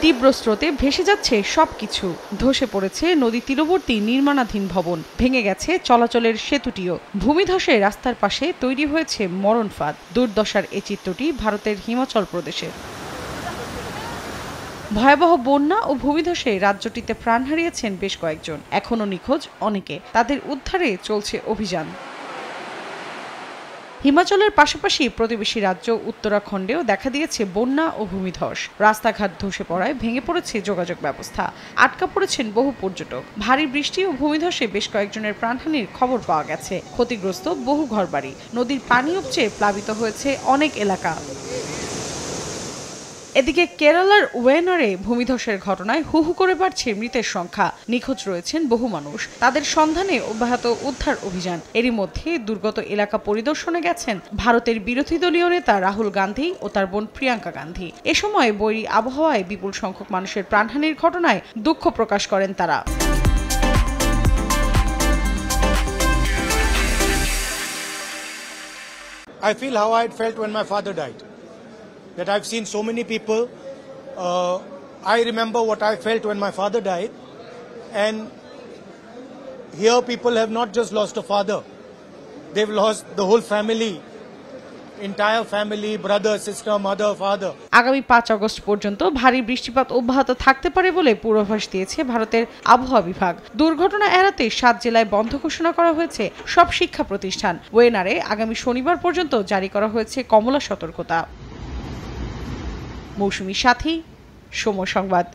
তীব্র স্রোতে ভেসে যাচ্ছে সবকিছু। ধসে পড়েছে নদী তীরবর্তী নির্মাণাধীন ভবন, ভেঙে গেছে চলাচলের সেতুটিও। ভূমিধসে রাস্তার পাশে তৈরি হয়েছে মরণ ফাঁদ। দুর্দশার এ চিত্রটি ভারতের হিমাচল প্রদেশে। ভয়াবহ বন্যা ও ভূমিধসে রাজ্যটিতে প্রাণ হারিয়েছেন বেশ কয়েকজন। এখনও নিখোঁজ অনেকে। তাদের উদ্ধারে চলছে অভিযান। হিমাচলের পাশাপাশি প্রতিবেশী রাজ্য উত্তরাখণ্ডেও দেখা দিয়েছে বন্যা ও ভূমিধস। রাস্তাঘাট ধসে পড়ায় ভেঙে পড়েছে যোগাযোগ ব্যবস্থা। আটকা পড়েছেন বহু পর্যটক। ভারী বৃষ্টি ও ভূমিধসে বেশ কয়েকজনের প্রাণহানির খবর পাওয়া গেছে। ক্ষতিগ্রস্ত বহু ঘরবাড়ি। নদীর পানি উপচে প্লাবিত হয়েছে অনেক এলাকা। এদিকে কেরালার ওয়েনারে ভূমিধসের ঘটনায় হু হু করে বাড়ছে মৃতের সংখ্যা। নিখোঁজ রয়েছেন বহু মানুষ। তাদের সন্ধানে অব্যাহত উদ্ধার অভিযান। এরই মধ্যে দুর্গত এলাকা পরিদর্শনে গেছেন ভারতের বিরোধী দলীয় নেতা রাহুল গান্ধী ও তার বোন প্রিয়াঙ্কা গান্ধী। এ সময় বৈরী আবহাওয়ায় বিপুল সংখ্যক মানুষের প্রাণহানির ঘটনায় দুঃখ প্রকাশ করেন তারা। I feel how I felt when my father died. That I've seen so many people. I remember what I felt when my father died, and here people have not just lost a father, they've lost the whole family, entire family, brother, sister, mother, father. আগামী 5 August পর্যন্ত ভারী বৃষ্টিপাত অব্যাহত থাকতে পারে বলে পূর্বাভাস দিয়েছে ভারতের আবহাওয়া বিভাগ। দুর্ঘটনা এড়াতে 7 জেলায় বন্ধ ঘোষণা করা হয়েছে সব শিক্ষা প্রতিষ্ঠান। ওয়েনারে আগামী শনিবার পর্যন্ত জারি করা হয়েছে কমলা সতর্কতা। মৌসুমী সাথী, সময় সংবাদ।